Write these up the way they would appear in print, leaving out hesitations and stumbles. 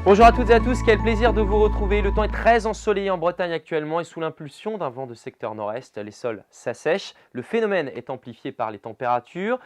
Bonjour à toutes et à tous, quel plaisir de vous retrouver. Le temps est très ensoleillé en Bretagne actuellement et sous l'impulsion d'un vent de secteur nord-est, les sols s'assèchent. Le phénomène est amplifié par les températures,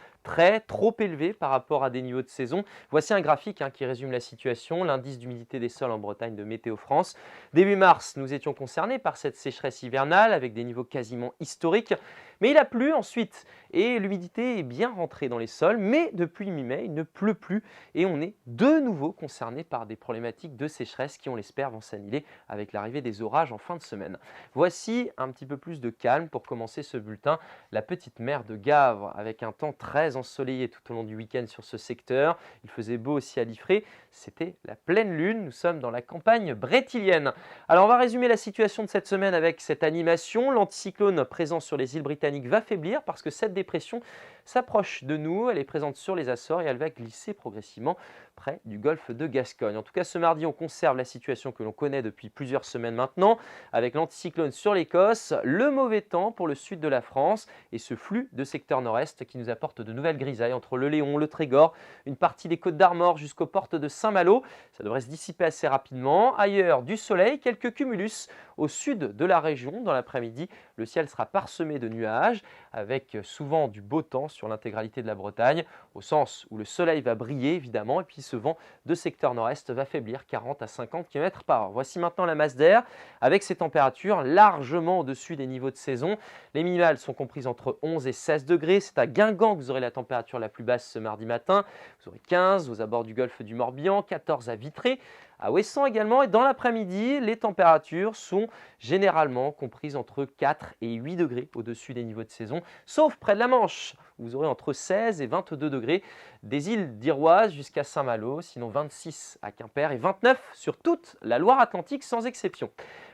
trop élevées par rapport à des niveaux de saison. Voici un graphique qui résume la situation, l'indice d'humidité des sols en Bretagne de Météo France. Début mars, nous étions concernés par cette sécheresse hivernale avec des niveaux quasiment historiques. Mais il a plu ensuite et l'humidité est bien rentrée dans les sols. Mais depuis mi-mai, il ne pleut plus et on est de nouveau concerné par des problématiques de sécheresse qui, on l'espère, vont s'annihiler avec l'arrivée des orages en fin de semaine. Voici un petit peu plus de calme pour commencer ce bulletin. La petite mer de Gavre avec un temps très ensoleillé tout au long du week-end sur ce secteur. Il faisait beau aussi à Liffré. C'était la pleine lune. Nous sommes dans la campagne brétilienne. Alors on va résumer la situation de cette semaine avec cette animation. L'anticyclone présent sur les îles britanniques va faiblir parce que cette dépression s'approche de nous. Elle est présente sur les Açores et elle va glisser progressivement près du golfe de Gascogne. En tout cas, ce mardi, on conserve la situation que l'on connaît depuis plusieurs semaines maintenant, avec l'anticyclone sur l'Écosse, le mauvais temps pour le sud de la France et ce flux de secteur nord-est qui nous apporte de nouvelles grisailles entre le Léon, le Trégor, une partie des Côtes d'Armor jusqu'aux portes de Saint-Malo. Ça devrait se dissiper assez rapidement. Ailleurs, du soleil, quelques cumulus au sud de la région. Dans l'après-midi, le ciel sera parsemé de nuages avec souvent du beau temps sur l'intégralité de la Bretagne, au sens où le soleil va briller évidemment et puis ce vent de secteur nord-est va faiblir 40 à 50 km par heure. Voici maintenant la masse d'air avec ces températures largement au-dessus des niveaux de saison. Les minimales sont comprises entre 11 et 16 degrés. C'est à Guingamp que vous aurez la température la plus basse ce mardi matin. Vous aurez 15 aux abords du golfe du Morbihan, 14 à Vitré, à Ouessant également. Et dans l'après-midi, les températures sont généralement comprises entre 4 et 8 degrés au-dessus des niveaux de saison, sauf près de la Manche, où vous aurez entre 16 et 22 degrés, des îles d'Iroise jusqu'à Saint-Malo, sinon 26 à Quimper et 29 sur toute la Loire-Atlantique sans exception.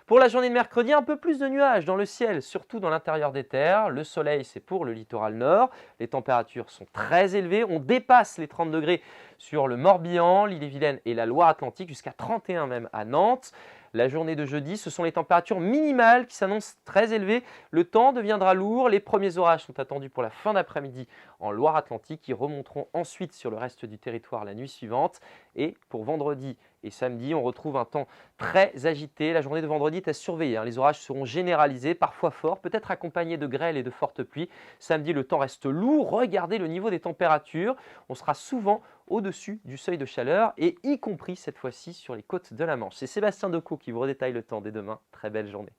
Pour la journée de mercredi, un peu plus de nuages dans le ciel, surtout dans l'intérieur des terres. Le soleil, c'est pour le littoral nord. Les températures sont très élevées. On dépasse les 30 degrés sur le Morbihan, l'Ille-et-Vilaine et la Loire-Atlantique, jusqu'à 31 même à Nantes. La journée de jeudi, ce sont les températures minimales qui s'annoncent très élevées. Le temps deviendra lourd. Les premiers orages sont attendus pour la fin d'après-midi en Loire-Atlantique. Ils remonteront ensuite sur le reste du territoire la nuit suivante. Et pour vendredi et samedi, on retrouve un temps très agité. La journée de vendredi est à surveiller. Les orages seront généralisés, parfois forts, peut-être accompagnés de grêles et de fortes pluies. Samedi, le temps reste lourd. Regardez le niveau des températures. On sera souvent au-dessus du seuil de chaleur et y compris cette fois-ci sur les côtes de la Manche. C'est Sébastien Decaux qui vous redétaille le temps dès demain. Très belle journée.